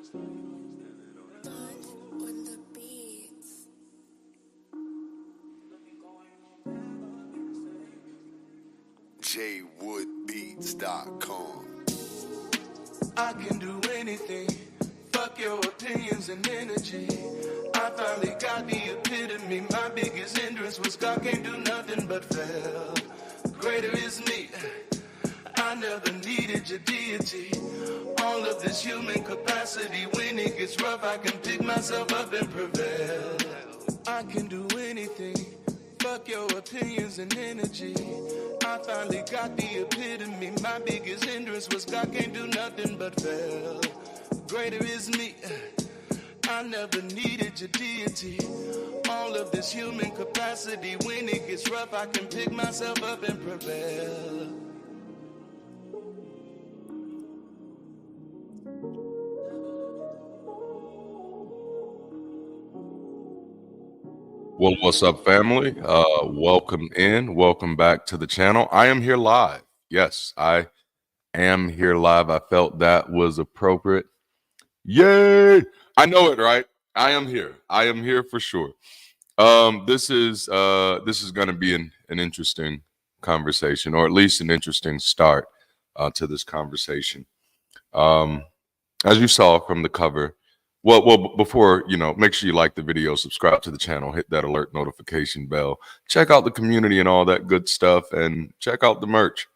JWoodBeats.com. I can do anything. Fuck your opinions and energy. I finally got the epitome. My biggest hindrance was God can't do nothing but fail. Greater is me. I never needed your deity. All of this human capacity. When it gets rough, I can pick myself up and prevail. I can do anything. Fuck your opinions and energy. I finally got the epitome. My biggest hindrance was God can't do nothing but fail. Greater is me. I never needed your deity. All of this human capacity. When it gets rough, I can pick myself up and prevail. Well, what's up, family? Welcome in. Welcome back to the channel. I am here live. Yes, I am here live. I felt that was appropriate. Yay! I know it, right? I am here. I am here for sure. This is going to be an interesting conversation, or at least an interesting start to this conversation. As you saw from the cover. Well, before, make sure you like the video, subscribe to the channel, hit that alert notification bell, check out the community and all that good stuff, and check out the merch.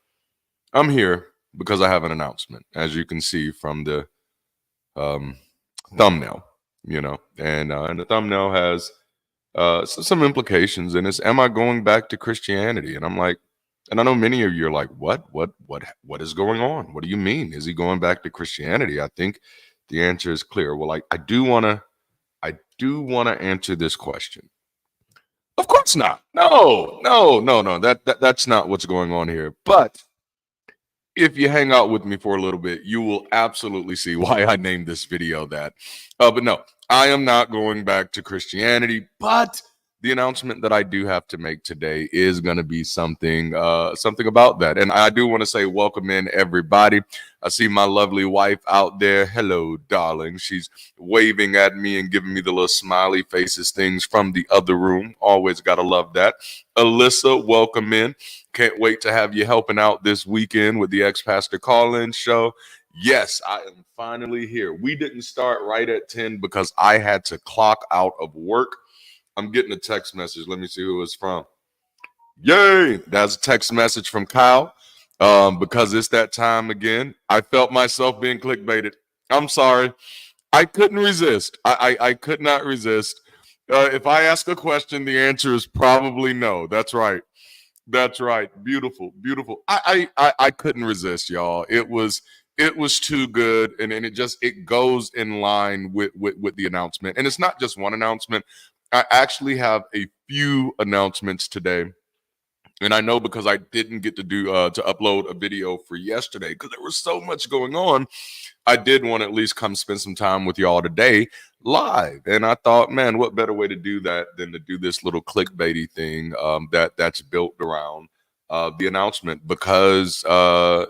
I'm here because I have an announcement, as you can see from the thumbnail, and the thumbnail has some implications, and it's, am I going back to Christianity? And I'm like, and I know many of you are like, what is going on? What do you mean? Is he going back to Christianity? I think the answer is clear. Well, I do want to answer this question. Of course not. No. That's not what's going on here. But if you hang out with me for a little bit, you will absolutely see why I named this video that. But no, I am not going back to Christianity. But the announcement that I do have to make today is going to be something about that. And I do want to say welcome in, everybody. I see my lovely wife out there. Hello, darling. She's waving at me and giving me the little smiley faces things from the other room. Always got to love that. Alyssa, welcome in. Can't wait to have you helping out this weekend with the Ex-Pastor Call-In show. Yes, I am finally here. We didn't start right at 10 because I had to clock out of work. I'm getting a text message. Let me see who it's from. Yay! That's a text message from Kyle. Because it's that time again. I felt myself being clickbaited. I'm sorry. I couldn't resist. I could not resist. If I ask a question, the answer is probably no. That's right. That's right. Beautiful. I couldn't resist, y'all. It was too good, and it goes in line with the announcement. And it's not just one announcement. I actually have a few announcements today, and I know because I didn't get to to upload a video for yesterday because there was so much going on. I did want to at least come spend some time with y'all today live, and I thought, man, what better way to do that than to do this little clickbaity thing that's built around the announcement, because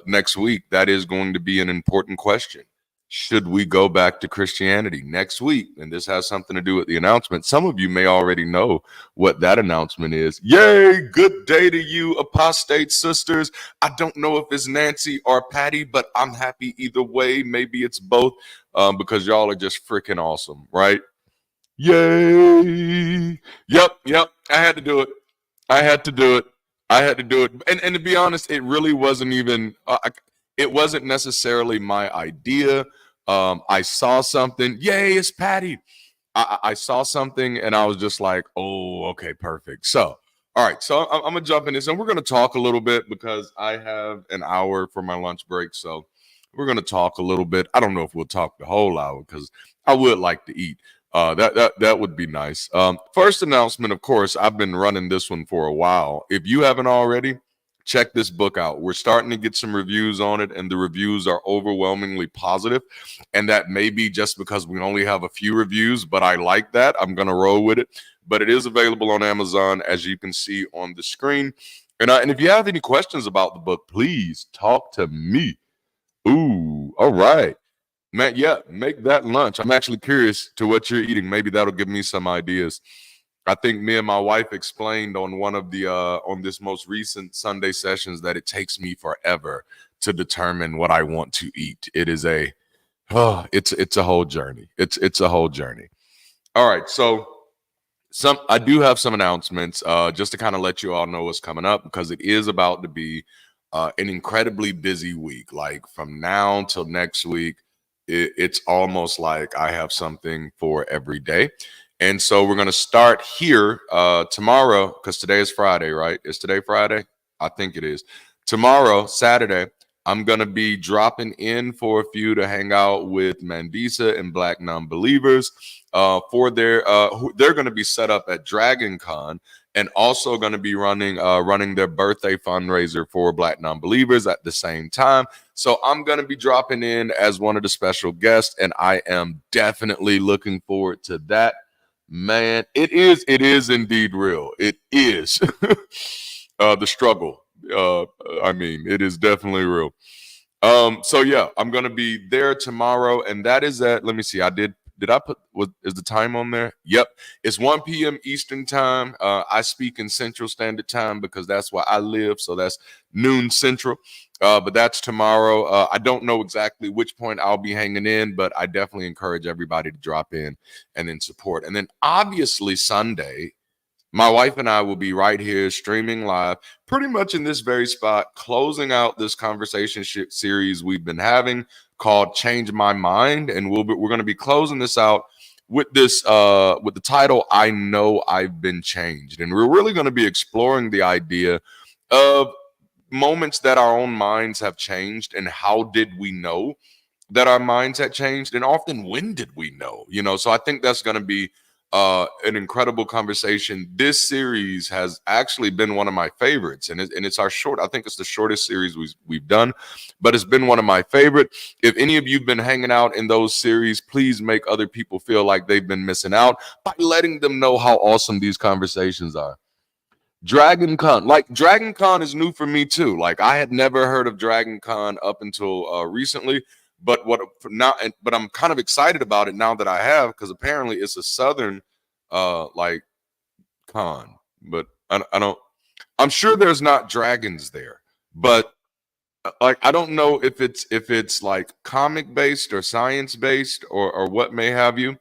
next week that is going to be an important question. Should we go back to Christianity next week? And this has something to do with the announcement. Some of you may already know what that announcement is. Yay! Good day to you, apostate sisters. I don't know if it's Nancy or Patty, but I'm happy either way. Maybe it's both, because y'all are just freaking awesome, right? Yay! Yep. I had to do it. And to be honest, it really wasn't even. It wasn't necessarily my idea. I saw something. Yay, it's Patty. I saw something and I was just like, oh, okay, perfect. So, all right. So I'm going to jump in this and we're going to talk a little bit because I have an hour for my lunch break. So we're going to talk a little bit. I don't know if we'll talk the whole hour because I would like to eat. That would be nice. First announcement, of course, I've been running this one for a while. If you haven't already, check this book out. We're starting to get some reviews on it, and the reviews are overwhelmingly positive. And that may be just because we only have a few reviews, but I like that. I'm going to roll with it. But it is available on Amazon, as you can see on the screen. And if you have any questions about the book, please talk to me. Ooh, all right. Man, yeah, make that lunch. I'm actually curious to what you're eating. Maybe that'll give me some ideas. I think me and my wife explained on one of the on this most recent Sunday sessions that it takes me forever to determine what I want to eat. It is a it's a whole journey. It's a whole journey. All right, so some I do have some announcements just to kind of let you all know what's coming up because it is about to be an incredibly busy week. Like from now till next week, it's almost like I have something for every day. And so we're gonna start here tomorrow because today is Friday, right? Is today Friday? I think it is. Tomorrow, Saturday, I'm gonna be dropping in for a few to hang out with Mandisa and Black Non-Believers for their they're going to be set up at Dragon Con and also going to be running their birthday fundraiser for Black Non-Believers at the same time. So I'm going to be dropping in as one of the special guests, and I am definitely looking forward to that. Man, it is indeed real. It is the struggle. I mean, it is definitely real. So yeah, I'm gonna be there tomorrow, and that is at. Let me see. Did I put what is the time on there? Yep, it's 1 p.m. Eastern time. I speak in Central Standard Time because that's where I live, so that's noon Central. But that's tomorrow. I don't know exactly which point I'll be hanging in, but I definitely encourage everybody to drop in and then support. And then obviously Sunday, my wife and I will be right here streaming live, pretty much in this very spot, closing out this conversation series we've been having called "Change My Mind," and we're going to be closing this out with this with the title "I Know I've Been Changed," and we're really going to be exploring the idea of moments that our own minds have changed and how did we know that our minds had changed, and often when did we know? So I think that's going to be an incredible conversation. This series has actually been one of my favorites, and it's our short. I think it's the shortest series we've done, but it's been one of my favorite. If any of you've been hanging out in those series, please make other people feel like they've been missing out by letting them know how awesome these conversations are. Dragon Con, like Dragon Con is new for me too. Like I had never heard of Dragon Con up until recently, but but I'm kind of excited about it now that I have because apparently it's a Southern like con, but I don't. I'm sure there's not dragons there, but like I don't know if it's like comic based or science based or what may have you.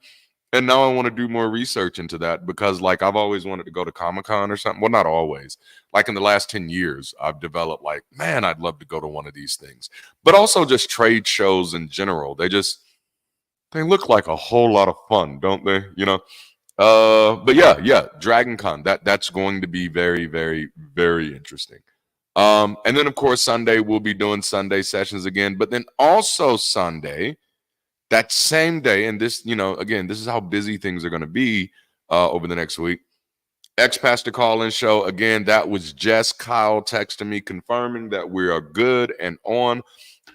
And now I want to do more research into that because, like, I've always wanted to go to Comic Con or something. Well, not always. Like in the last 10 years, I've developed, like, man, I'd love to go to one of these things. But also just trade shows in general. They look like a whole lot of fun, don't they? But yeah, Dragon Con. That's going to be very, very, very interesting. And then of course Sunday we'll be doing Sunday sessions again. But then also Sunday that same day, and this, again, this is how busy things are going to be over the next week. Ex-pastor call-in show again. That was just Kyle texting me confirming that we are good and on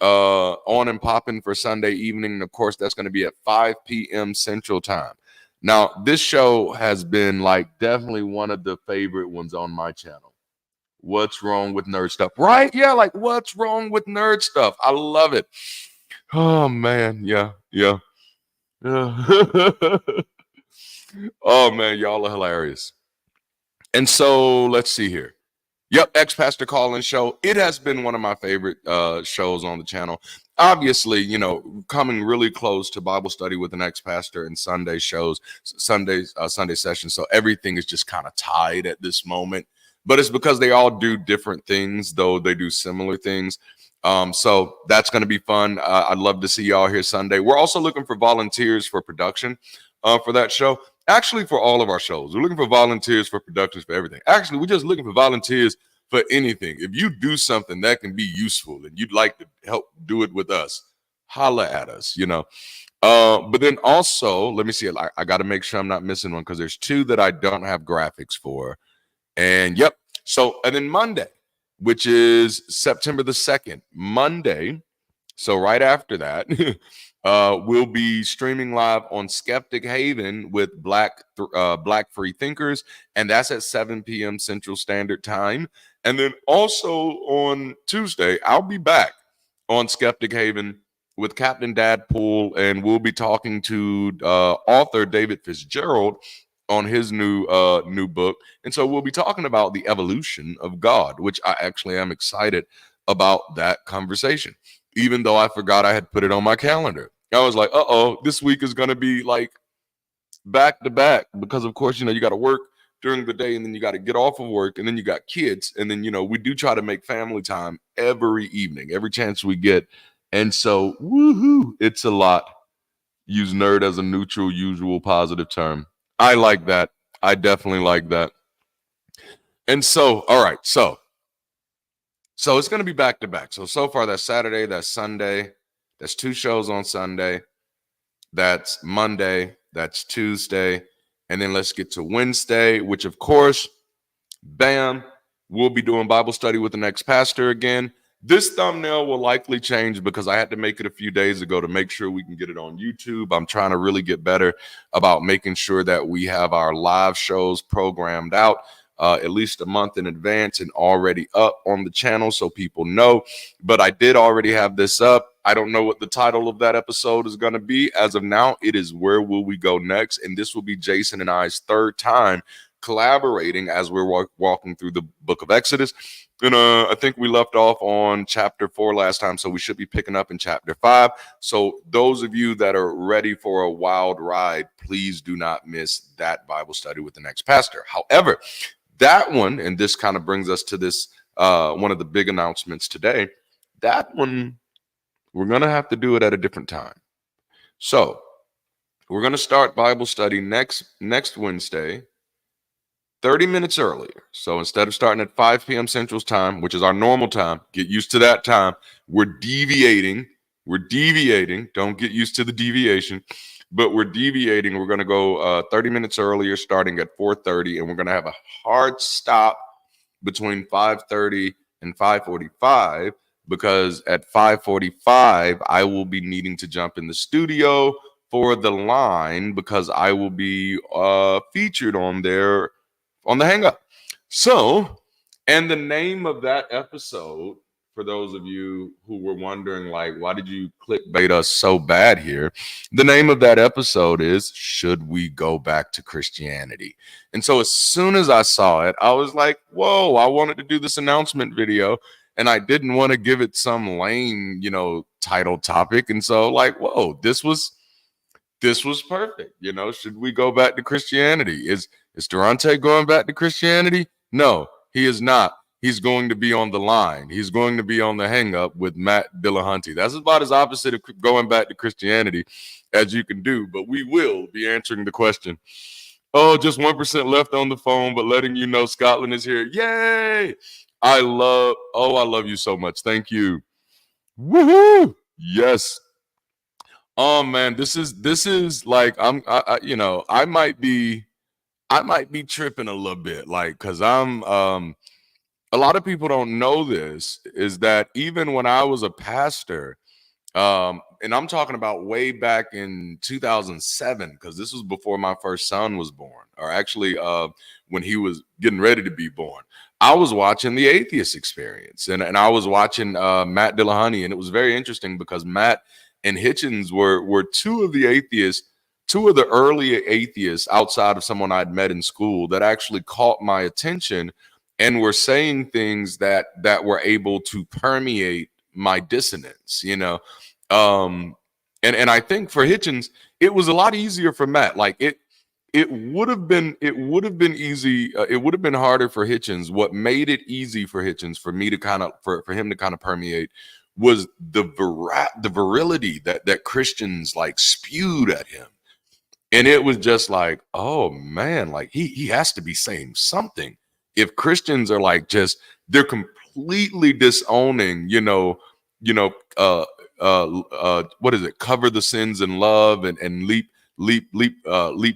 and popping for Sunday evening. And of course, that's going to be at 5 p.m. Central Time. Now, this show has been like definitely one of the favorite ones on my channel. What's wrong with nerd stuff? Right? Yeah, like what's wrong with nerd stuff? I love it. Oh man, yeah. Oh man, y'all are hilarious. And so let's see here. Yep, Ex-pastor call-in show. It has been one of my favorite shows on the channel. Obviously, coming really close to Bible study with an ex-pastor and Sunday shows, Sunday sessions. So everything is just kind of tied at this moment. But it's because they all do different things, though they do similar things. So that's going to be fun. I'd love to see y'all here Sunday. We're also looking for volunteers for production for that show. Actually, for all of our shows, we're looking for volunteers for productions for everything. Actually, we're just looking for volunteers for anything. If you do something that can be useful and you'd like to help do it with us, holla at us, But then also, let me see. I got to make sure I'm not missing one because there's two that I don't have graphics for. And yep. So, and then Monday, which is September the 2nd, Monday. So right after that, we'll be streaming live on Skeptic Haven with Black Free Thinkers, and that's at 7 p.m. Central Standard Time. And then also on Tuesday, I'll be back on Skeptic Haven with Captain Dadpool, and we'll be talking to author David Fitzgerald on his new book. And so we'll be talking about the evolution of God, which I actually am excited about that conversation, even though I forgot I had put it on my calendar. I was like, this week is going to be like back to back because, of course, you got to work during the day and then you got to get off of work and then you got kids. And then, we do try to make family time every evening, every chance we get. And so, woohoo, it's a lot. Use nerd as a neutral, usual, positive term. I like that. I definitely like that. And so, all right. So it's going to be back to back. So far, that's Saturday, that's Sunday. That's 2 shows on Sunday. That's Monday. That's Tuesday. And then let's get to Wednesday, which, of course, bam, we'll be doing Bible study with the next pastor again. This thumbnail will likely change because I had to make it a few days ago to make sure we can get it on YouTube. I'm trying to really get better about making sure that we have our live shows programmed out at least a month in advance and already up on the channel so people know. But I did already have this up. I don't know what the title of that episode is going to be. As of now, it is Where Will We Go Next? And this will be Jason and I's 3rd time collaborating as we're walking through the book of Exodus. And I think we left off on chapter 4 last time, so we should be picking up in chapter 5. So those of you that are ready for a wild ride, please do not miss that Bible study with the next pastor. However, that one, and this kind of brings us to this one of the big announcements today, that one, we're going to have to do it at a different time. So we're going to start Bible study next Wednesday, 30 minutes earlier. So instead of starting at 5 p.m. Central Time, which is our normal time, get used to that time. We're deviating. Don't get used to the deviation, but we're deviating. We're going to go 30 minutes earlier, starting at 4:30, and we're going to have a hard stop between 5:30 and 5:45 because at 5:45, I will be needing to jump in the studio for the line because I will be featured on there on the Hang Up. So, and the name of that episode, for those of you who were wondering, like, why did you clickbait us so bad here? The name of that episode is Should We Go Back to Christianity? And so as soon as I saw it, I was like, whoa, I wanted to do this announcement video and I didn't want to give it some lame, title topic. And so like, whoa, this was perfect. Should we go back to Christianity? Is Darante going back to Christianity? No, he is not. He's going to be on the line. He's going to be on the Hang Up with Matt Dillahunty. That's about as opposite of going back to Christianity as you can do. But we will be answering the question. Oh, just 1% left on the phone, but letting you know Scotland is here. Yay! I love you so much. Thank you. Woohoo! Yes. Oh man, this is like I might be tripping a little bit, like, because I'm a lot of people don't know this, is that even when I was a pastor, and I'm talking about way back in 2007, because this was before my first son was born, or actually when he was getting ready to be born. I was watching The Atheist Experience, and I was watching Matt Dillahunty, and it was very interesting because Matt and Hitchens were two of the early atheists outside of someone I'd met in school that actually caught my attention and were saying things that were able to permeate my dissonance, and I think for Hitchens, it was a lot easier for Matt. Like it would have been easy. It would have been harder for Hitchens. What made it easy for Hitchens, for me to for him to kind of permeate, was the virility that Christians like spewed at him. And it was just like, oh man, like he has to be saying something. If Christians are like they're completely disowning, what is it? Cover the sins in love and leap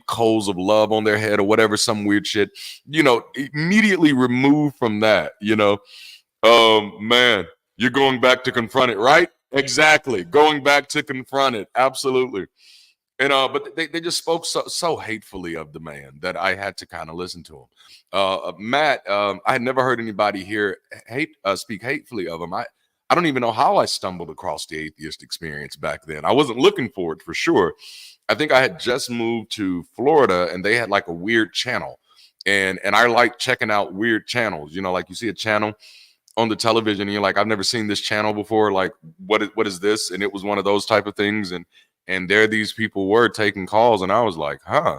coals of love on their head or whatever, some weird shit, immediately remove from that, man, you're going back to confront it, right? Exactly. Going back to confront it. Absolutely. And but they just spoke so hatefully of the man that I had to kind of listen to him. Matt, I had never heard anybody speak hatefully of him. I don't even know how I stumbled across the atheist experience back then. I wasn't looking for it for sure. I think I had just moved to Florida and they had like a weird channel. And I like checking out weird channels. You know, like you see a channel on the television and you're like, I've never seen this channel before. Like, what is this? And it was one of those type of things. And there these people were taking calls, and I was like, huh,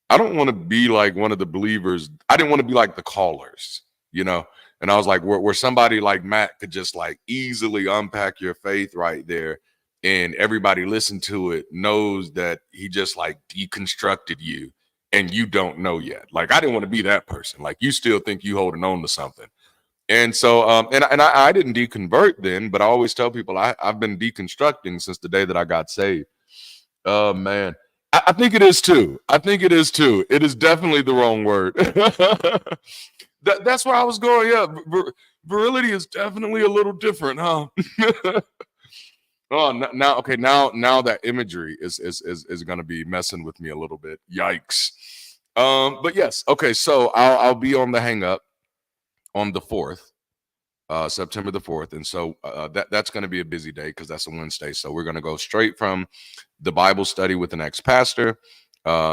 I don't want to be like one of the believers. I didn't want to be like the callers, you know. And I was like, where somebody like Matt could just like easily unpack your faith right there, and everybody listen to it knows that he just like deconstructed you, and you don't know yet. Like, I didn't want to be that person. Like, you still think you holding on to something. And so, I didn't deconvert then, but I always tell people I've been deconstructing since the day that I got saved. Oh man, I think it is too. I think it is too. It is definitely the wrong word. That's where I was going. Yeah, virility is definitely a little different, huh? Oh, now, okay, now that imagery is going to be messing with me a little bit. Yikes. But yes, okay. So I'll be on the hang up on the 4th. September the 4th. And so that's going to be a busy day because that's a Wednesday. So we're going to go straight from the Bible study with an ex-pastor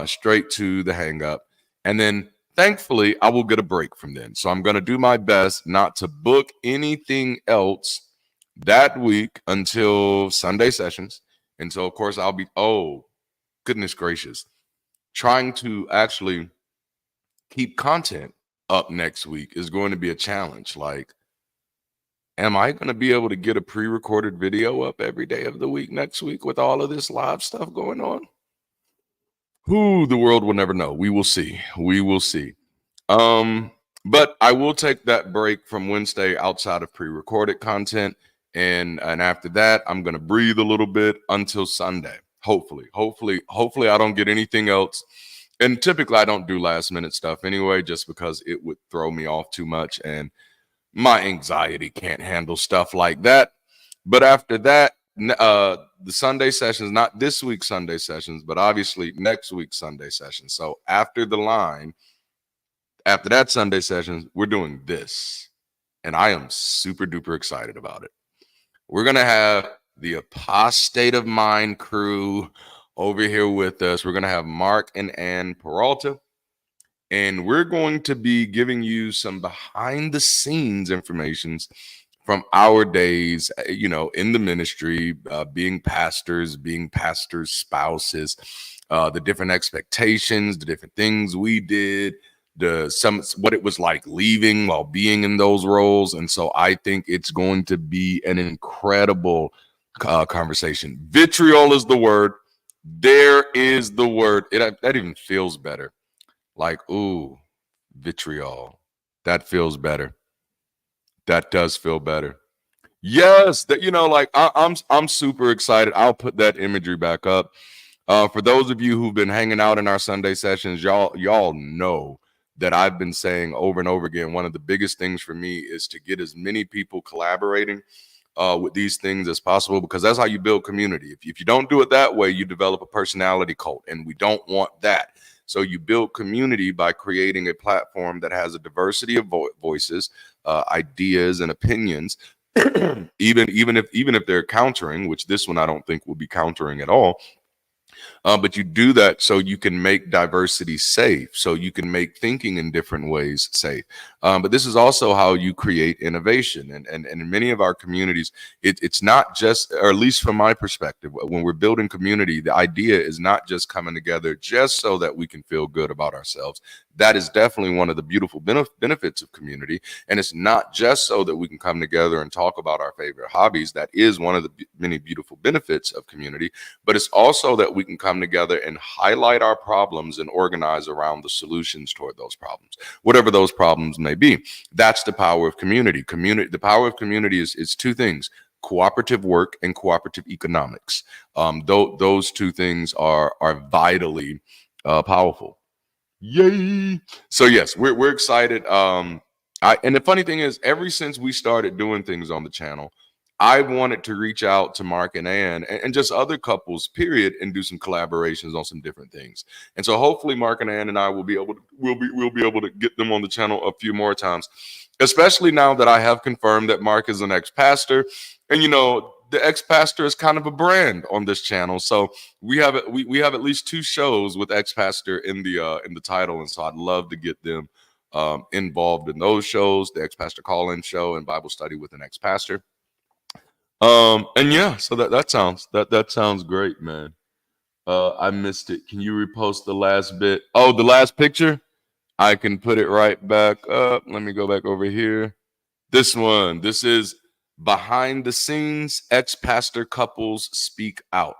straight to the hang up. And then thankfully, I will get a break from then. So I'm going to do my best not to book anything else that week until Sunday sessions. And so, of course, I'll be, oh, goodness gracious, trying to actually keep content up next week is going to be a challenge. Like, am I going to be able to get a pre-recorded video up every day of the week next week with all of this live stuff going on? Who, the world will never know. We will see. We will see. But I will take that break from Wednesday outside of pre-recorded content. And after that, I'm going to breathe a little bit until Sunday. Hopefully I don't get anything else. And typically I don't do last minute stuff anyway, just because it would throw me off too much. And my anxiety can't handle stuff like that. But after that, the Sunday sessions, not this week's Sunday sessions, but obviously next week's Sunday sessions. So after the line, after that Sunday sessions, we're doing this. And I am super duper excited about it. We're going to have the Apostate of Mind crew over here with us. We're going to have Mark and Ann Peralta. And we're going to be giving you some behind the scenes informations from our days, in the ministry, being pastors, spouses, the different expectations, the different things we did, what it was like leaving while being in those roles. And so I think it's going to be an incredible conversation. Vitriol is the word. There is the word. That even feels better. Like, ooh, vitriol. That feels better. That does feel better. Yes, that I'm super excited. I'll put that imagery back up. For those of you who've been hanging out in our Sunday sessions, y'all know that I've been saying over and over again, one of the biggest things for me is to get as many people collaborating with these things as possible, because that's how you build community. If you don't do it that way, you develop a personality cult, and we don't want that. So you build community by creating a platform that has a diversity of voices, ideas, and opinions, even if they're countering, which this one I don't think will be countering at all. But you do that so you can make diversity safe, so you can make thinking in different ways safe. But this is also how you create innovation. And in many of our communities, it's not just, or at least from my perspective, when we're building community, the idea is not just coming together just so that we can feel good about ourselves. That is definitely one of the beautiful benefits of community. And it's not just so that we can come together and talk about our favorite hobbies. That is one of the many beautiful benefits of community. But it's also that we can come together and highlight our problems and organize around the solutions toward those problems, whatever those problems may be. That's the power of community. The power of community is two things: cooperative work and cooperative economics. Those two things are vitally powerful. Yay! So yes, we're excited. And the funny thing is, ever since we started doing things on the channel, I wanted to reach out to Mark and Ann and just other couples, period, and do some collaborations on some different things. And so hopefully Mark and Ann and I will be able to we'll be able to get them on the channel a few more times. especially now that I have confirmed that Mark is an ex-pastor, and the ex-pastor is kind of a brand on this channel. So we have at least two shows with ex-pastor in the title, and so I'd love to get them involved in those shows, the ex-pastor call-in show and Bible study with an ex-pastor. And yeah, so that sounds great, man. I missed it. Can you repost the last bit? Oh, the last picture? I can put it right back up. Let me go back over here. This one. This is behind the scenes ex-pastor couples speak out.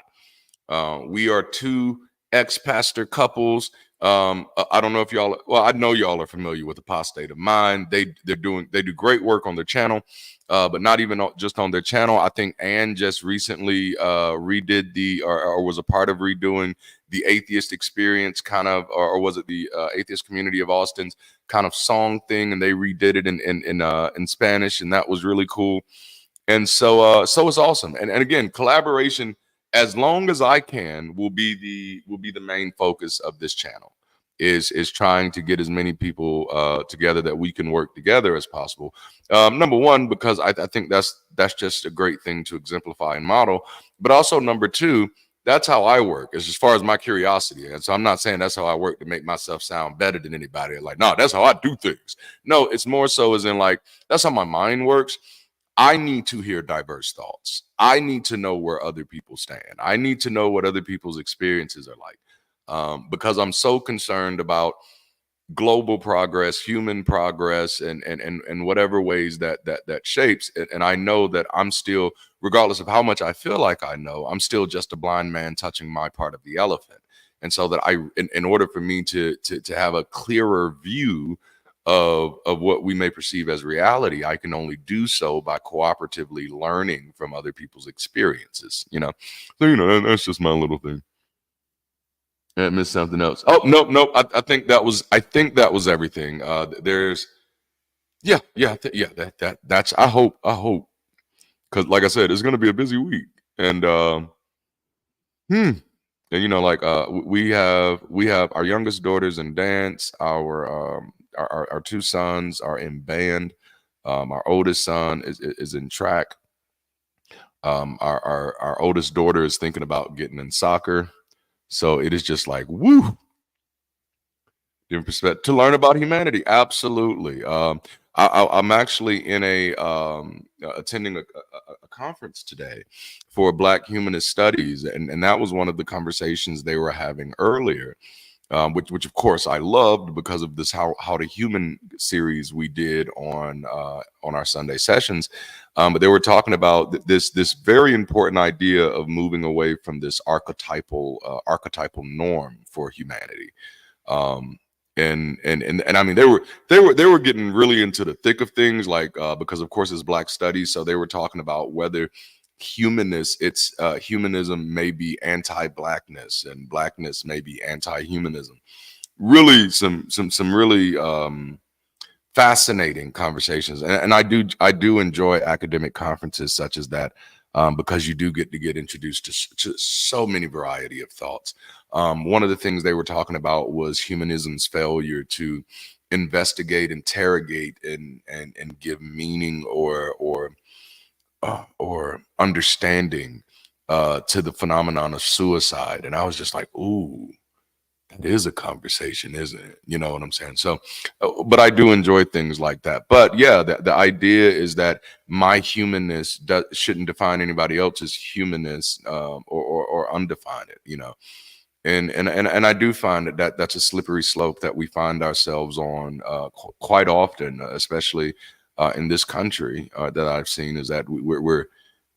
We are two ex-pastor couples. I don't know if y'all. Well, I know y'all are familiar with Apostate of Mind. They do great work on their channel, but not even just on their channel. I think Ann just recently redid or was a part of redoing the Atheist Experience kind of, or was it the Atheist Community of Austin's kind of song thing, and they redid it in Spanish, and that was really cool. And so it's awesome. And again, collaboration, as long as I can, will be the main focus of this channel. Is trying to get as many people together that we can work together as possible. Number one, because I think that's just a great thing to exemplify and model. But also number two, that's how I work, as far as my curiosity. And so I'm not saying that's how I work to make myself sound better than anybody. Like, no, that's how I do things. No, it's more so as in like, that's how my mind works. I need to hear diverse thoughts. I need to know where other people stand. I need to know what other people's experiences are like, because I'm so concerned about global progress, human progress, and whatever ways that shapes. And I know that I'm still, regardless of how much I feel like I know, I'm still just a blind man touching my part of the elephant. And so that in order for me to have a clearer view of what we may perceive as reality, I can only do so by cooperatively learning from other people's experiences. So that's just my little thing. I missed something else. Oh, nope. I think that was everything. There's yeah, yeah. That's I hope, because like I said, it's gonna be a busy week, and like we have our youngest daughters in dance. Our two sons are in band. Our oldest son is in track. Our oldest daughter is thinking about getting in soccer. So it is just like woo, different perspective to learn about humanity. Absolutely. I'm actually in attending a conference today for Black Humanist Studies, and that was one of the conversations they were having earlier. Which of course I loved because of this how to human series we did on our Sunday sessions. But they were talking about this very important idea of moving away from this archetypal norm for humanity. And I mean they were getting really into the thick of things, like because of course it's Black studies, so they were talking about whether humanism may be anti-Blackness and Blackness may be anti-humanism. Really some really fascinating conversations, and I do enjoy academic conferences such as that, because you do get to get introduced to so many variety of thoughts. One of the things they were talking about was humanism's failure to investigate, interrogate, and give meaning or understanding to the phenomenon of suicide. And I was just like, ooh, that is a conversation, isn't it? You know what I'm saying? So, but I do enjoy things like that. But yeah, the idea is that my humanness shouldn't define anybody else's humanness, or undefine it, and I do find that's a slippery slope that we find ourselves on quite often, especially in this country, that I've seen, is that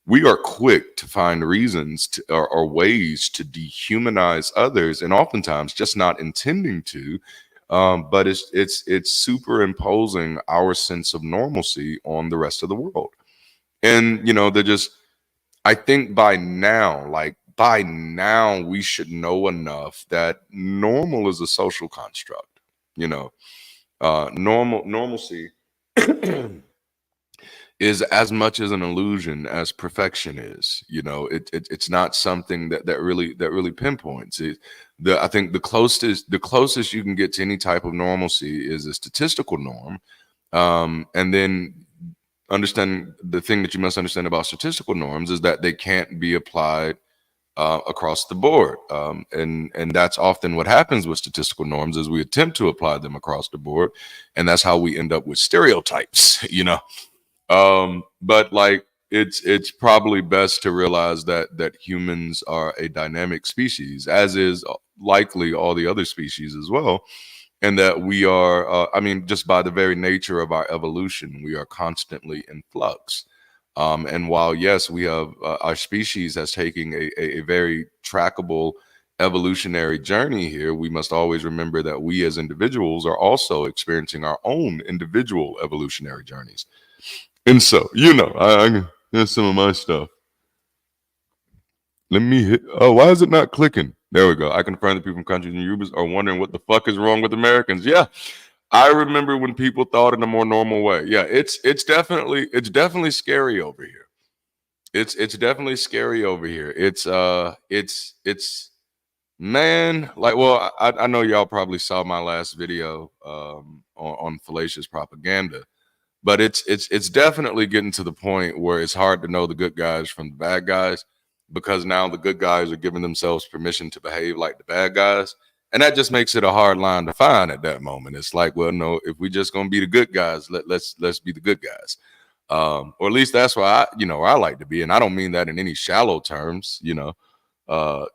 we are quick to find reasons or ways to dehumanize others, and oftentimes just not intending to, but it's superimposing our sense of normalcy on the rest of the world. And they're just, I think by now we should know enough that normal is a social construct. Normalcy is as much as an illusion as perfection is. It's not something that really pinpoints it. I think the closest you can get to any type of normalcy is a statistical norm, And then understand the thing that you must understand about statistical norms is that they can't be applied across the board. And that's often what happens with statistical norms is we attempt to apply them across the board, and that's how we end up with stereotypes, you know. But like it's probably best to realize that humans are a dynamic species, as is likely all the other species as well, and that we are I mean, just by the very nature of our evolution, we are constantly in flux. And while yes, we have our species has taken a very trackable evolutionary journey here, we must always remember that we as individuals are also experiencing our own individual evolutionary journeys. And so, you know, here's some of my stuff. Let me hit. Oh, why is it not clicking? There we go. I confirm that people from countries and Ubers are wondering what the fuck is wrong with Americans. Yeah, I remember when people thought in a more normal way. Yeah, it's definitely scary over here. It's definitely scary over here. It's man, like, well, I know y'all probably saw my last video on fallacious propaganda, but it's definitely getting to the point where it's hard to know the good guys from the bad guys, because now the good guys are giving themselves permission to behave like the bad guys, and that just makes it a hard line to find at that moment. It's like, well, no, if we just gonna be the good guys, let's be the good guys. Or at least that's why where I like to be, and I don't mean that in any shallow terms. Uh,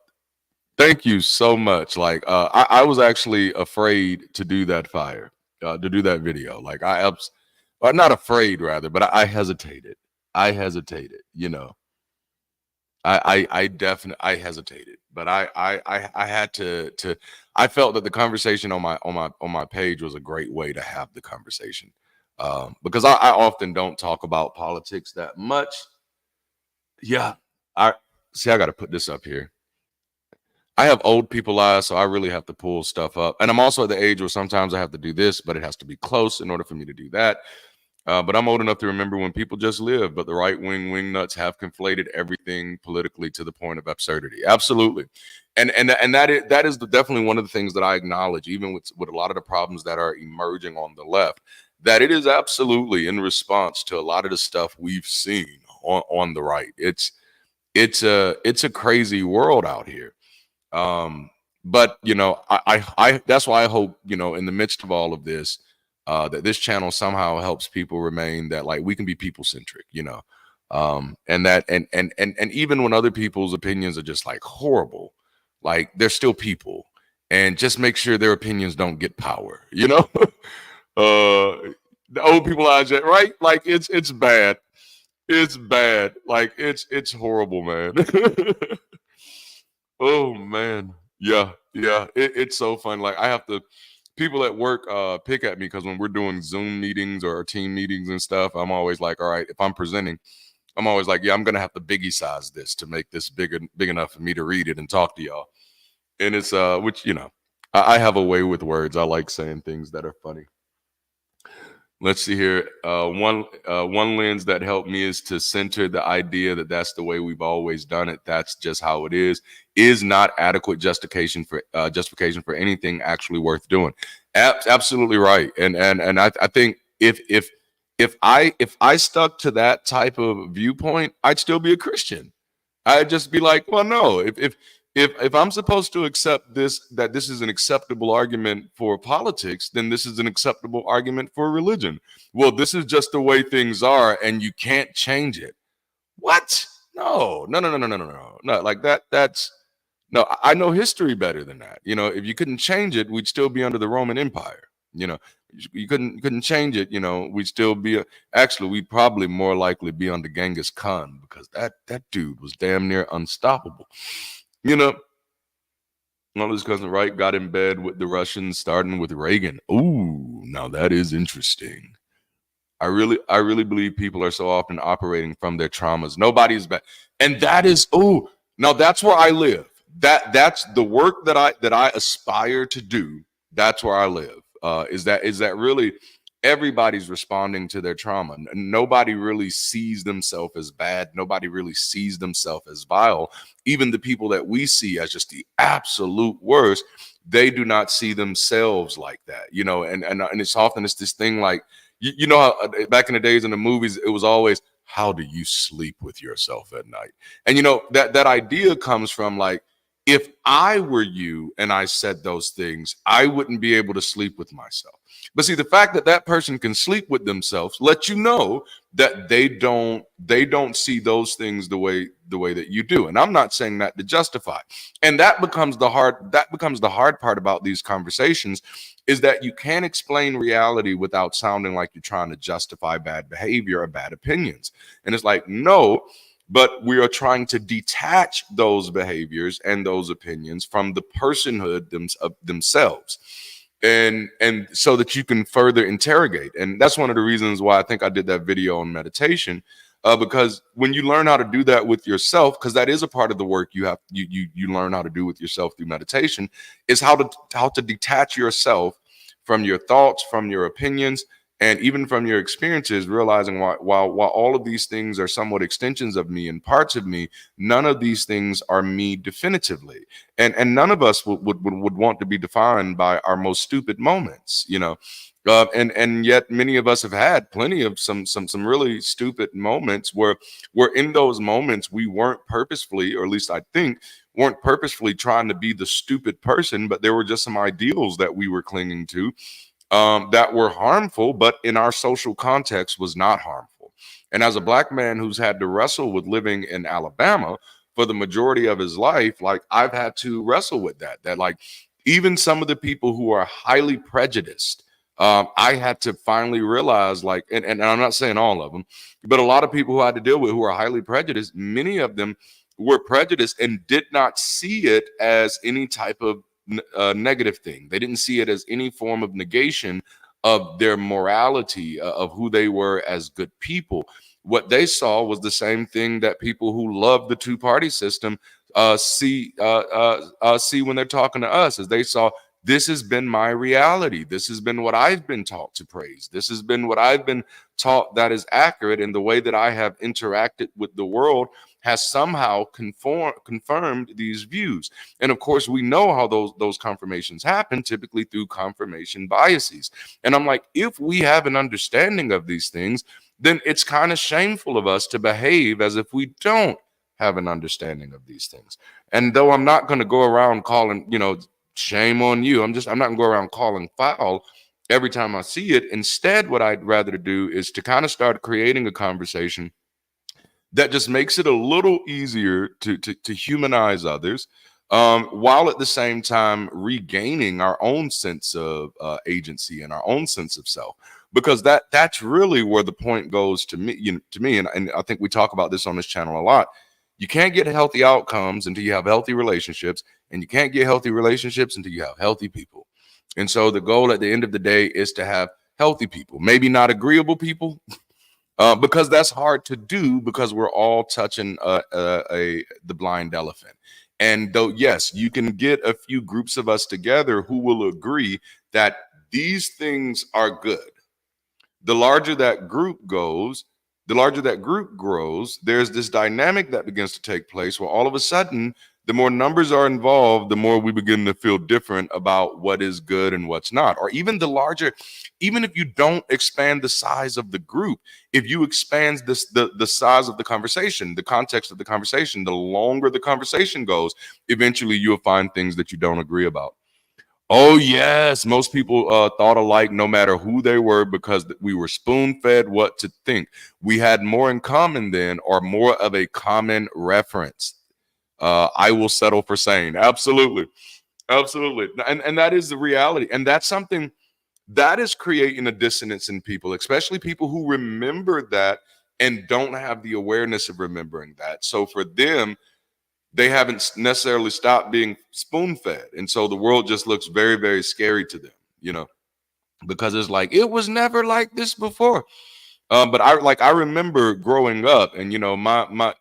thank you so much. Like, I was actually afraid to do that to do that video. Like, not afraid rather, but I hesitated. I hesitated. I definitely I hesitated, but I had to. I felt that the conversation on my page was a great way to have the conversation, because I often don't talk about politics that much. Yeah, I see. I got to put this up here. I have old people eyes, so I really have to pull stuff up. And I'm also at the age where sometimes I have to do this, but it has to be close in order for me to do that. But I'm old enough to remember when people just lived, but the right wing nuts have conflated everything politically to the point of absurdity. Absolutely. And that is definitely one of the things that I acknowledge, even with a lot of the problems that are emerging on the left, that it is absolutely in response to a lot of the stuff we've seen on the right. It's a crazy world out here. But I that's why I hope, in the midst of all of this, that this channel somehow helps people remain that, like, we can be people centric, and that and even when other people's opinions are just like horrible, like, they're still people, and just make sure their opinions don't get power, the old people eyes, right? Like, it's bad. It's bad. Like, it's horrible, man. Oh man. Yeah, yeah. It's so fun. Like, I have to people at work pick at me because when we're doing Zoom meetings or team meetings and stuff, I'm always like, all right, if I'm presenting, I'm always like, yeah, I'm gonna have to biggie size this to make this big enough for me to read it and talk to y'all. And it's which, I have a way with words. I like saying things that are funny. Let's see here. One lens that helped me is to center the idea that that's the way we've always done it. That's just how it is not adequate justification for anything actually worth doing. Absolutely right. And I think if I stuck to that type of viewpoint, I'd still be a Christian. I'd just be like, well, no, if I'm supposed to accept this, that this is an acceptable argument for politics, then this is an acceptable argument for religion. Well, this is just the way things are, and you can't change it. What? No, no, no, no, no, no, no, no, no. Like that. That's no. I know history better than that. If you couldn't change it, we'd still be under the Roman Empire. You couldn't change it. We'd still be actually, we'd probably more likely be under Genghis Khan, because that dude was damn near unstoppable. All his cousin Wright got in bed with the Russians, starting with Reagan. Ooh, now that is interesting. I really believe people are so often operating from their traumas. Nobody's bad, and that is, oh, now that's where I live. That's the work that I aspire to do. That's where I live. Is that really everybody's responding to their trauma? Nobody really sees themselves as bad. Nobody really sees themselves as vile. Even the people that we see as just the absolute worst, they do not see themselves like that. And it's often it's this thing like, You know how back in the days in the movies, it was always, how do you sleep with yourself at night? And that idea comes from like, if I were you and I said those things, I wouldn't be able to sleep with myself. But see, the fact that that person can sleep with themselves lets you know that they don't see those things the way that you do. And I'm not saying that to justify. And that becomes the hard part about these conversations, is that you can't explain reality without sounding like you're trying to justify bad behavior or bad opinions. And it's like, no, but we are trying to detach those behaviors and those opinions from the personhood of themselves, and so that you can further interrogate. And that's one of the reasons why I think I did that video on meditation, because when you learn how to do that with yourself, because that is a part of the work you learn how to do with yourself through meditation, is how to detach yourself from your thoughts, from your opinions, and even from your experiences, realizing while all of these things are somewhat extensions of me and parts of me, none of these things are me definitively. And none of us would want to be defined by our most stupid moments, and yet many of us have had plenty of some really stupid moments where in those moments we weren't purposefully, or at least I think, weren't purposefully trying to be the stupid person, but there were just some ideals that we were clinging to, that were harmful, but in our social context was not harmful. And as a black man who's had to wrestle with living in Alabama for the majority of his life, like, I've had to wrestle with that like, even some of the people who are highly prejudiced, I had to finally realize, like, and I'm not saying all of them, but a lot of people who I had to deal with who are highly prejudiced, many of them were prejudiced and did not see it as any type of negative thing. They didn't see it as any form of negation of their morality, of who they were as good people. What they saw was the same thing that people who love the two-party system see when they're talking to us, as they saw, this has been my reality. This has been what I've been taught to praise. This has been what I've been taught that is accurate, and the way that I have interacted with the world has somehow confirmed these views. And of course, we know how those confirmations happen, typically through confirmation biases. And I'm like, if we have an understanding of these things, then it's kind of shameful of us to behave as if we don't have an understanding of these things. And though I'm not going to go around calling, shame on you, I'm not going to go around calling foul every time I see it. Instead, what I'd rather do is to kind of start creating a conversation that just makes it a little easier to humanize others, while at the same time regaining our own sense of agency and our own sense of self, because that's really where the point goes to me. And I think we talk about this on this channel a lot. You can't get healthy outcomes until you have healthy relationships, and you can't get healthy relationships until you have healthy people. And so the goal at the end of the day is to have healthy people, maybe not agreeable people, because that's hard to do, because we're all touching the blind elephant. And though, yes, you can get a few groups of us together who will agree that these things are good. The larger that group goes, the larger that group grows, there's this dynamic that begins to take place where all of a sudden, the more numbers are involved, the more we begin to feel different about what is good and what's not. Or even even if you don't expand the size of the group, if you expand the size of the conversation, the context of the conversation, the longer the conversation goes, eventually you'll find things that you don't agree about. Oh, yes. Most people thought alike no matter who they were, because we were spoon fed what to think. We had more in common then, or more of a common reference. I will settle for saying absolutely. Absolutely. And that is the reality. And that's something that is creating a dissonance in people, especially people who remember that and don't have the awareness of remembering that. So for them, they haven't necessarily stopped being spoon fed. And so the world just looks very, very scary to them, because it's like, it was never like this before. But I remember growing up, and, my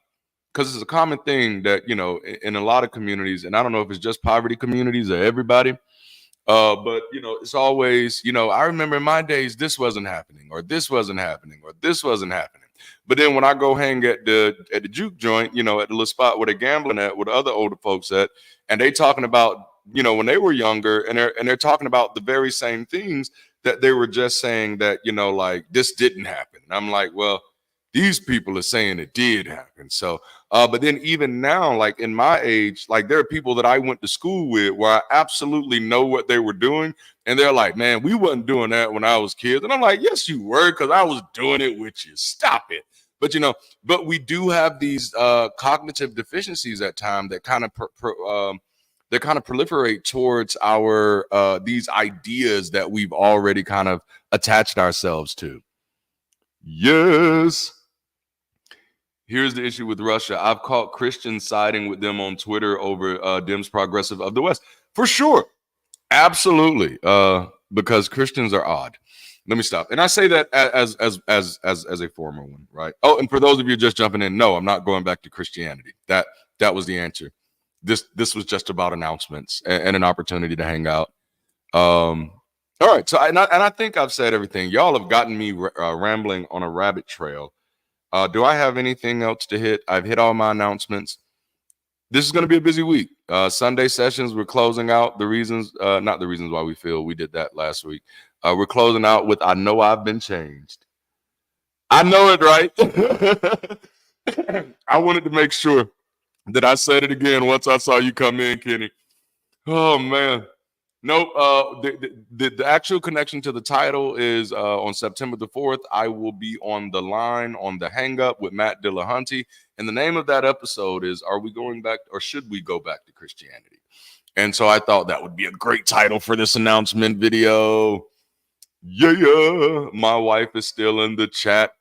because it's a common thing that, in a lot of communities, and I don't know if it's just poverty communities or everybody, but it's always, I remember in my days, this wasn't happening, or this wasn't happening, or this wasn't happening. But then when I go hang at the juke joint, at the little spot where they're gambling at, with other older folks at, and they talking about, when they were younger, and they're talking about the very same things, that they were just saying that, like this didn't happen. And I'm like, well, these people are saying it did happen. So, but then even now, like in my age, like there are people that I went to school with where I absolutely know what they were doing. And they're like, man, we wasn't doing that when I was kids. And I'm like, yes, you were, because I was doing it with you. Stop it. But, but we do have these cognitive deficiencies at times that kind of they kind of proliferate towards our these ideas that we've already kind of attached ourselves to. Yes. Here's the issue with Russia. I've caught Christians siding with them on Twitter over Dems Progressive of the West. For sure. Absolutely. Because Christians are odd. Let me stop. And I say that as a former one, right? Oh, and for those of you just jumping in, no, I'm not going back to Christianity. That was the answer. This was just about announcements and an opportunity to hang out. All right. So I think I've said everything. Y'all have gotten me rambling on a rabbit trail. Do I have anything else to hit? I've hit all my announcements. This is going to be a busy week. Sunday sessions, we're closing out the reasons, not the reasons why we feel. We did that last week. We're closing out with I Know I've Been Changed. I know it, right? I wanted to make sure that I said it again once I saw you come in, Kenny. Oh, man. Nope. The actual connection to the title is on September the 4th. I will be on the line on the Hang Up with Matt Dillahunty. And the name of that episode is Are We Going Back or Should We Go Back to Christianity? And so I thought that would be a great title for this announcement video. Yeah. My wife is still in the chat.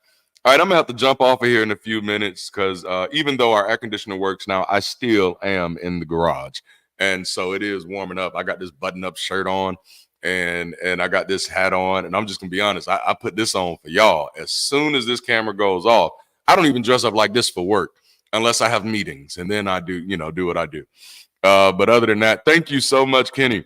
All right, I'm gonna have to jump off of here in a few minutes because even though our air conditioner works now, I still am in the garage. And so it is warming up. I got this button-up shirt on and I got this hat on. And I'm just gonna be honest, I put this on for y'all. As soon as this camera goes off, I don't even dress up like this for work unless I have meetings. And then I do what I do. But other than that, thank you so much, Kenny.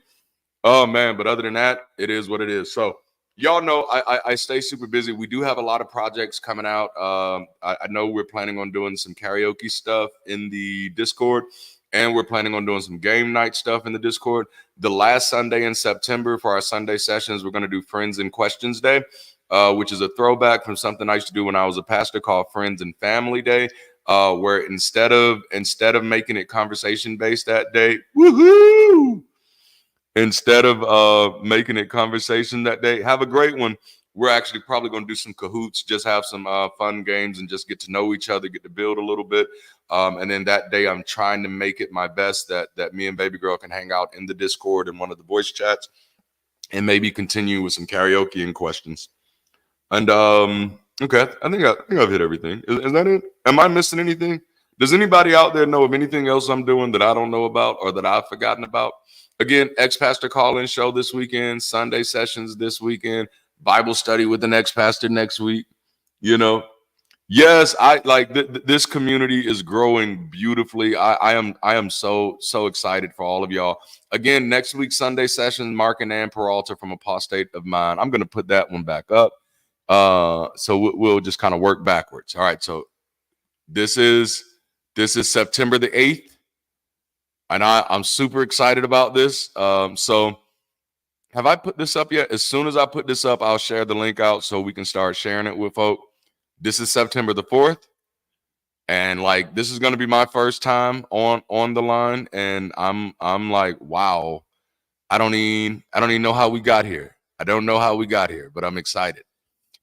Oh man, but other than that, it is what it is. So y'all know I stay super busy. We do have a lot of projects coming out. I know we're planning on doing some karaoke stuff in the Discord. And we're planning on doing some game night stuff in the Discord. The last Sunday in September for our Sunday sessions, we're going to do Friends and Questions Day, which is a throwback from something I used to do when I was a pastor called Friends and Family Day, where instead of making it conversation based that day, woohoo! Instead of making it conversation that day, have a great one. We're actually probably going to do some cahoots, just have some fun games and just get to know each other, get to build a little bit. And then that day, I'm trying to make it my best that me and baby girl can hang out in the Discord and one of the voice chats and maybe continue with some karaoke and questions. And okay, I think I've hit everything. Is that it? Am I missing anything? Does anybody out there know of anything else I'm doing that I don't know about or that I've forgotten about? Again, ex-pastor call-in show this weekend, Sunday sessions this weekend, Bible study with the next pastor next week. Yes, I like this community is growing beautifully. I am so excited for all of y'all. Again, next week Sunday session, Mark and Ann Peralta from Apostate of Mine. I'm going to put that one back up. So we'll just kind of work backwards. All right. So this is September the 8th. And I'm super excited about this. So have I put this up yet? As soon as I put this up, I'll share the link out so we can start sharing it with folk. This is September the 4th. And like, this is going to be my first time on the line. And I'm like, wow, I don't even know how we got here. I don't know how we got here, but I'm excited.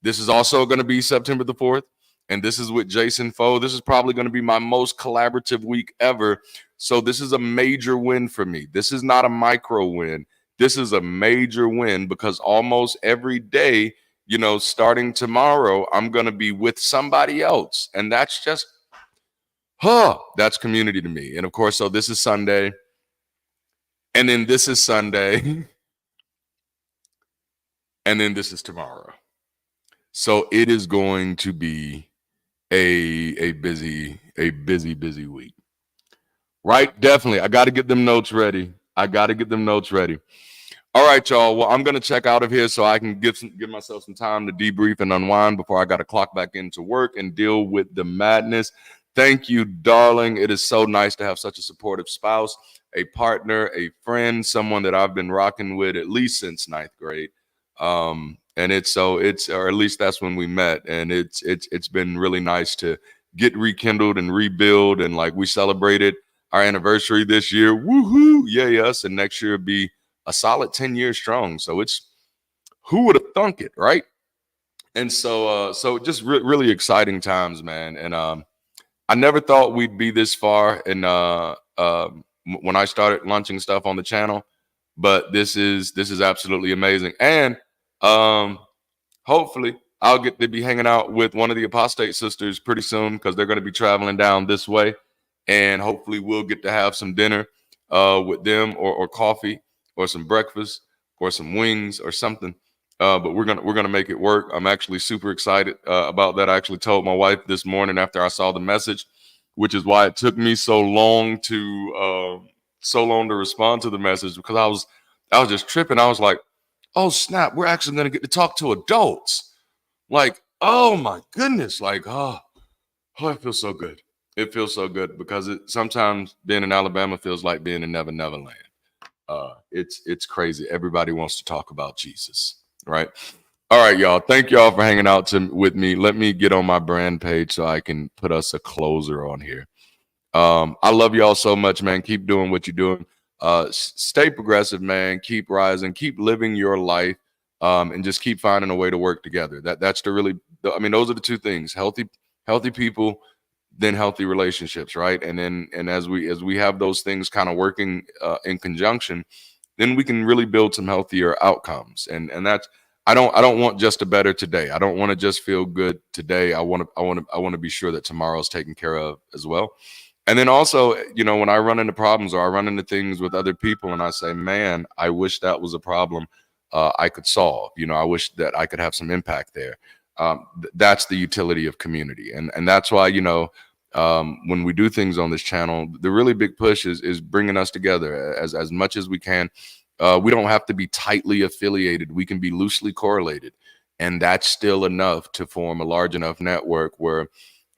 This is also going to be September the 4th. And this is with Jason Foe. This is probably going to be my most collaborative week ever. So this is a major win for me. This is not a micro win. This is a major win because almost every day, starting tomorrow, I'm going to be with somebody else. And that's just, that's community to me. And of course, so this is Sunday. And then this is Sunday. And then this is tomorrow. So it is going to be a busy week. Right? Definitely. I got to get them notes ready. All right, y'all. Well, I'm going to check out of here so I can give myself some time to debrief and unwind before I got to clock back into work and deal with the madness. Thank you, darling. It is so nice to have such a supportive spouse, a partner, a friend, someone that I've been rocking with at least since 9th grade. And it's or at least that's when we met, and it's been really nice to get rekindled and rebuild, and like we celebrated our anniversary this year. Woohoo! Yay us! And next year will be a solid 10 years strong. So it's who would have thunk it, right? And so just really exciting times, man. And I never thought we'd be this far. And when I started launching stuff on the channel, but this is absolutely amazing. And um, hopefully I'll get to be hanging out with one of the apostate sisters pretty soon because they're going to be traveling down this way, and hopefully we'll get to have some dinner with them, or coffee, or some breakfast, or some wings, or something. But we're gonna make it work. I'm actually super excited about that. I actually told my wife this morning after I saw the message, which is why it took me so long to respond to the message, because I was just tripping. I was like, oh snap, we're actually gonna get to talk to adults. Like, oh my goodness, like, oh, it feels so good. It feels so good because sometimes being in Alabama feels like being in Never Never Land. It's crazy. Everybody wants to talk about Jesus, right? All right, y'all. Thank y'all for hanging out with me. Let me get on my brand page so I can put us a closer on here. I love y'all so much, man. Keep doing what you're doing. Stay progressive, man. Keep rising. Keep living your life, and just keep finding a way to work together. That's the really. I mean, those are the two things: healthy people, then healthy relationships, right? And as we have those things kind of working in conjunction, then we can really build some healthier outcomes. And that's I don't want just a better today. I don't want to just feel good today. I want to be sure that tomorrow's taken care of as well. And then also, when I run into problems or I run into things with other people and I say, man, I wish that was a problem I could solve. I wish that I could have some impact there. That's the utility of community. And that's why, when we do things on this channel, the really big push is bringing us together as much as we can. We don't have to be tightly affiliated. We can be loosely correlated. And that's still enough to form a large enough network where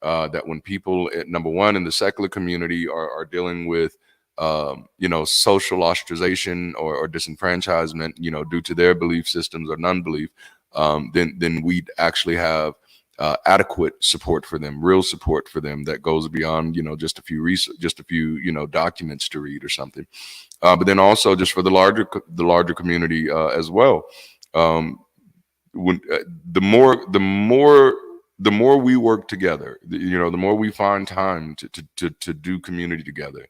that when people, number one, in the secular community are dealing with, social ostracization or disenfranchisement, due to their belief systems or non-belief, then we'd actually have adequate support for them, real support for them that goes beyond, just a few documents to read or something. But then also just for the larger community as well. When the more we work together, the more we find time to do community together,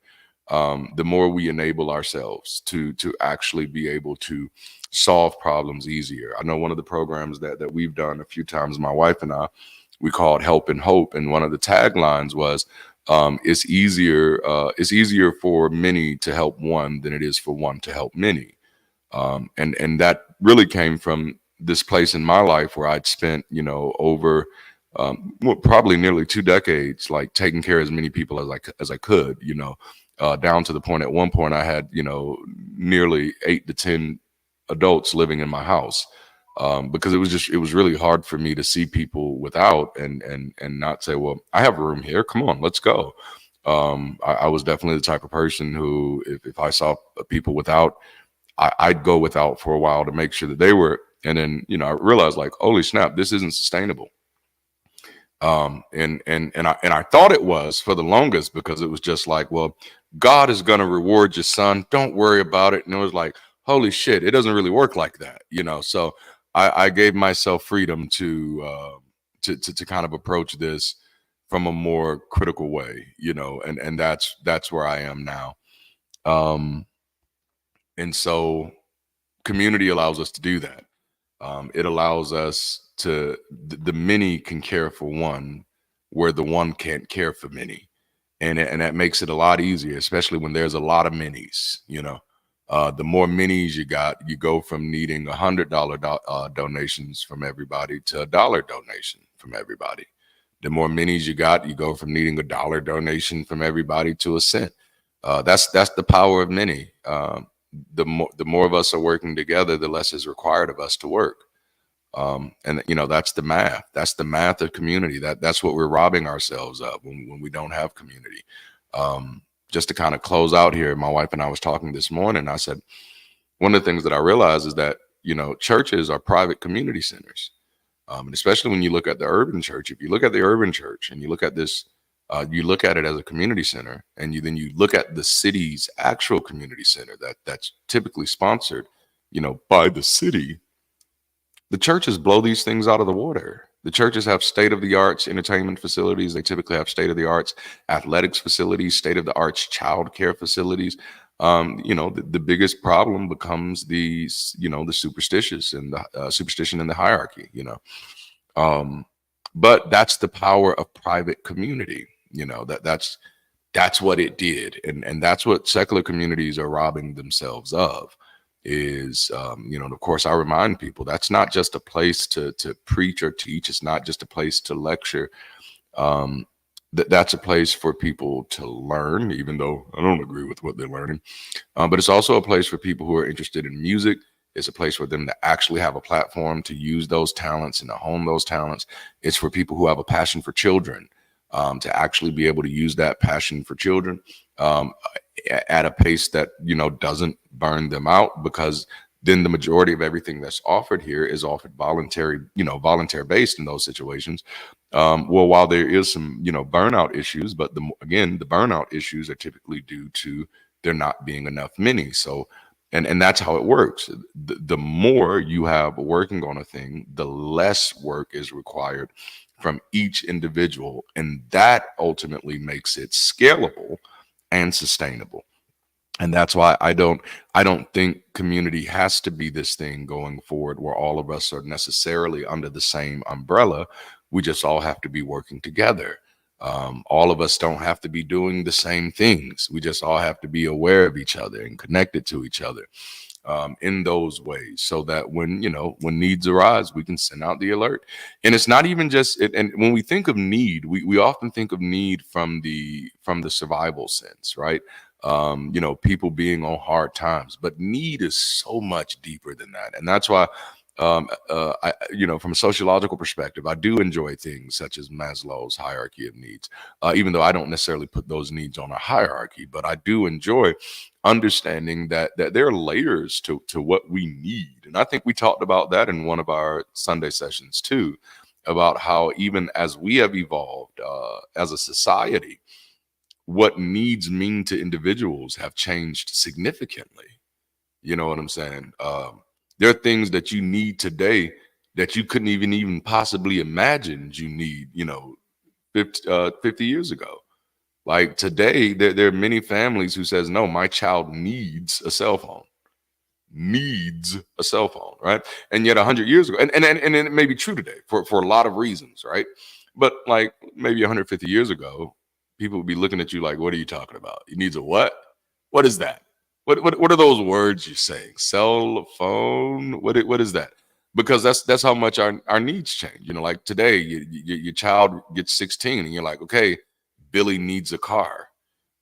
the more we enable ourselves to actually be able to solve problems easier. I know one of the programs that we've done a few times, my wife and I, we called Help and Hope, and one of the taglines was, it's easier for many to help one than it is for one to help many. And that really came from this place in my life where I'd spent, over probably nearly 2 decades, like taking care of as many people as I could, down to the point at one point I had, nearly 8 to 10 adults living in my house, because it was really hard for me to see people without and not say, well, I have a room here. Come on, let's go. I was definitely the type of person who, if I saw people without, I'd go without for a while to make sure that they were. And then, I realized, like, holy snap, this isn't sustainable. And I thought it was for the longest, because it was just like, well, God is going to reward your son. Don't worry about it. And it was like, holy shit, it doesn't really work like that, So I gave myself freedom to kind of approach this from a more critical way, and that's where I am now. And so community allows us to do that. It allows us to, the many can care for one where the one can't care for many. And that makes it a lot easier, especially when there's a lot of minis, the more minis you got, you go from needing $100 donations from everybody to a dollar donation from everybody. The more minis you got, you go from needing a dollar donation from everybody to a cent. That's the power of many. The more of us are working together, the less is required of us to work. And that's the math. That's the math of community. That's what we're robbing ourselves of when we don't have community. Just to kind of close out here, my wife and I was talking this morning. I said, one of the things that I realized is that, churches are private community centers. And especially when you look at the urban church, if you look at the urban church and you look at this, you look at it as a community center, and then you look at the city's actual community center that's typically sponsored, by the city. The churches blow these things out of the water. The churches have state of the arts entertainment facilities. They typically have state of the arts athletics facilities, state of the arts child care facilities. The biggest problem becomes the superstitious and the superstition in the hierarchy. But that's the power of private community. That's what it did, and that's what secular communities are robbing themselves of. Is of course, I remind people that's not just a place to preach or teach. It's not just a place to lecture. That's a place for people to learn, even though I don't agree with what they're learning. But it's also a place for people who are interested in music. It's a place for them to actually have a platform to use those talents and to hone those talents. It's for people who have a passion for children, to actually be able to use that passion for children at a pace that doesn't burn them out, because then the majority of everything that's offered here is offered volunteer based in those situations. Well, while there is some burnout issues, but the burnout issues are typically due to there not being enough many. So and that's how it works. The more you have working on a thing, the less work is required from each individual, and that ultimately makes it scalable and sustainable. And that's why I don't think community has to be this thing going forward where all of us are necessarily under the same umbrella. We just all have to be working together. All of us don't have to be doing the same things. We just all have to be aware of each other and connected to each other in those ways, so that when needs arise, we can send out the alert. And it's not even just and when we think of need, we often think of need from the survival sense, right? People being on hard times, but need is so much deeper than that. And that's why from a sociological perspective, I do enjoy things such as Maslow's hierarchy of needs, even though I don't necessarily put those needs on a hierarchy. But I do enjoy understanding that there are layers to what we need. And I think we talked about that in one of our Sunday sessions too, about how even as we have evolved as a society, what needs mean to individuals have changed significantly. You know what I'm saying? There are things that you need today that you couldn't even possibly imagine you need, 50 years ago. Like today, there are many families who says, no, my child needs a cell phone. Needs a cell phone, right? And yet 100 years ago, and it may be true today for a lot of reasons, right? But like maybe 150 years ago, people would be looking at you like, what are you talking about? He needs a what? What is that? What are those words you're saying? Cell phone? What is that? Because that's how much our needs change. Like today, your child gets 16 and you're like, okay, Billy needs a car.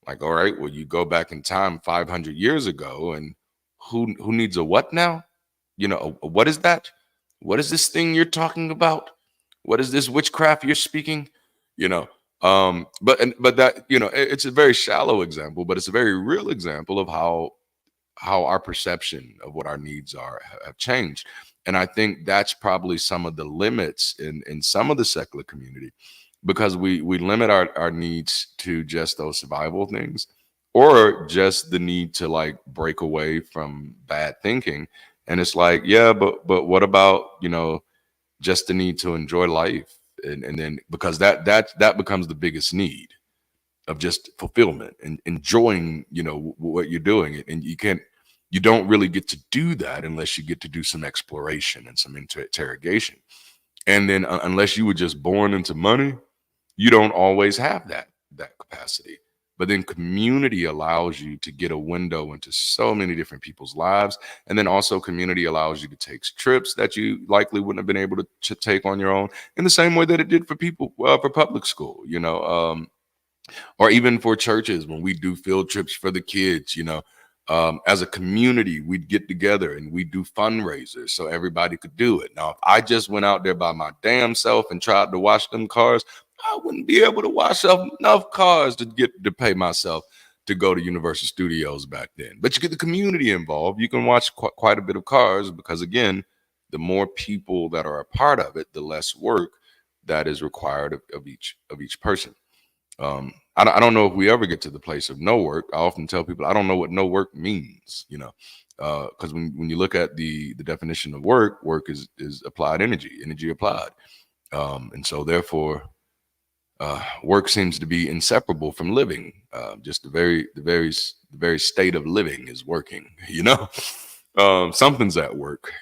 Like, all right, well, you go back in time 500 years ago, and who needs a what now? What is that? What is this thing you're talking about? What is this witchcraft you're speaking? You know, but that it's a very shallow example, but it's a very real example of how our perception of what our needs are have changed. And I think that's probably some of the limits in some of the secular community, because we limit our needs to just those survival things, or just the need to like break away from bad thinking. And it's like, yeah, but what about just the need to enjoy life, and then because that becomes the biggest need of just fulfillment and enjoying what you're doing. And you don't really get to do that unless you get to do some exploration and some interrogation. And then unless you were just born into money, you don't always have that capacity. But then community allows you to get a window into so many different people's lives. And then also community allows you to take trips that you likely wouldn't have been able to take on your own, in the same way that it did for people for public school, or even for churches when we do field trips for the kids. As a community, we'd get together and we'd do fundraisers so everybody could do it. Now, if I just went out there by my damn self and tried to wash them cars, I wouldn't be able to wash up enough cars to pay myself to go to Universal Studios back then. But you get the community involved. You can watch quite a bit of cars because, again, the more people that are a part of it, the less work that is required of each person. I don't know if we ever get to the place of no work. I often tell people I don't know what no work means, because when you look at the definition of work is applied energy applied, and so therefore work seems to be inseparable from living. Just the very state of living is working. Something's at work.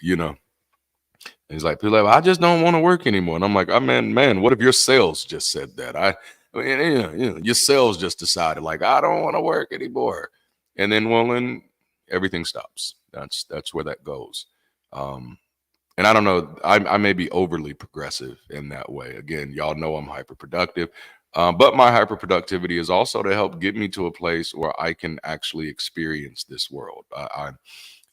And he's like, people are like, I just don't want to work anymore. And I'm like, oh, man, what if your sales just said that? I mean, your sales just decided, like, I don't want to work anymore. And then everything stops. That's where that goes. And I don't know, I may be overly progressive in that way. Again, y'all know I'm hyper productive. But my hyper productivity is also to help get me to a place where I can actually experience this world.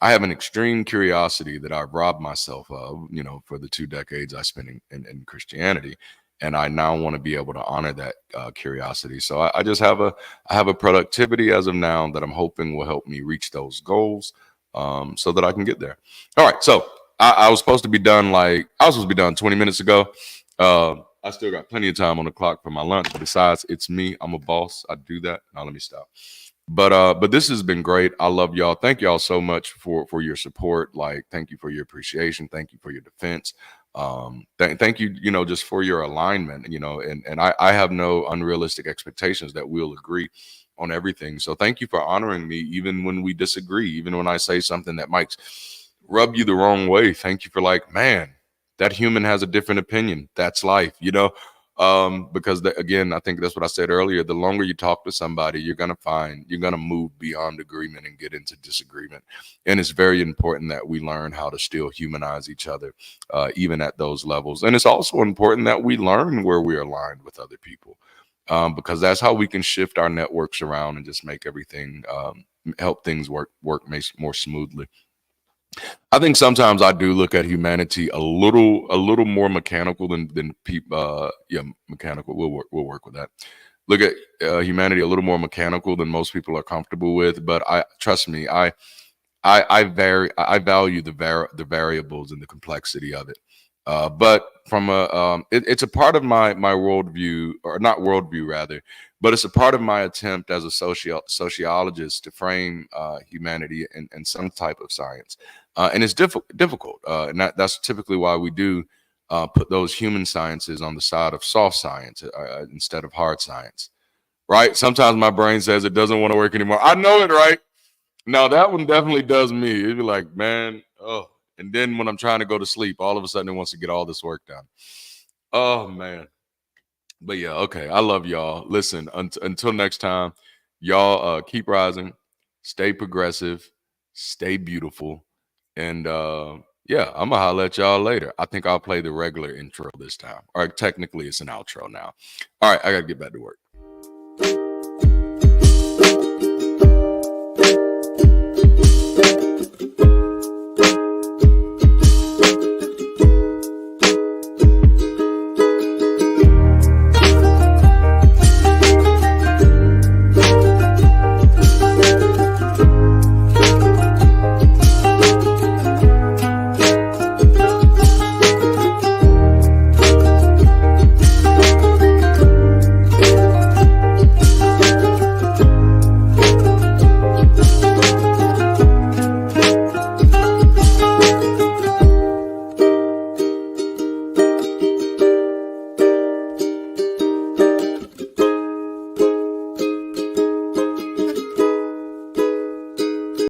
I have an extreme curiosity that I've robbed myself of, for the 2 decades I spent in Christianity, and I now want to be able to honor that curiosity. So I just have a productivity as of now that I'm hoping will help me reach those goals, so that I can get there. All right, so I was supposed to be done 20 minutes ago. I still got plenty of time on the clock for my lunch. Besides, it's me. I'm a boss. I do that. Now let me stop. But this has been great. I love y'all. Thank y'all so much for your support. Like, thank you for your appreciation. Thank you for your defense. Thank you, just for your alignment, and I have no unrealistic expectations that we'll agree on everything. So thank you for honoring me, even when we disagree, even when I say something that might rub you the wrong way. Thank you for, like, man, that human has a different opinion. That's life, because again, I think that's what I said earlier. The longer you talk to somebody, you're going to move beyond agreement and get into disagreement. And it's very important that we learn how to still humanize each other, even at those levels. And it's also important that we learn where we're aligned with other people, because that's how we can shift our networks around and just make everything, help things work more smoothly. I think sometimes I do look at humanity a little more mechanical than people. Yeah, mechanical. We'll work with that. Look at humanity a little more mechanical than most people are comfortable with. But trust me, I value the variables and the complexity of it. But from it's a part of my worldview, or not worldview rather, but it's a part of my attempt as a sociologist to frame humanity in some type of science. And it's difficult. And that's typically why we do put those human sciences on the side of soft science instead of hard science, right? Sometimes my brain says it doesn't want to work anymore. I know it, right? Now that one definitely does me. It'd be like, man, oh. And then when I'm trying to go to sleep, all of a sudden it wants to get all this work done. Oh, man. But yeah, okay. I love y'all. Listen, until next time, y'all keep rising, stay progressive, stay beautiful. And yeah, I'm gonna holler at y'all later. I think I'll play the regular intro this time. Or technically it's an outro now. All right, I gotta get back to work.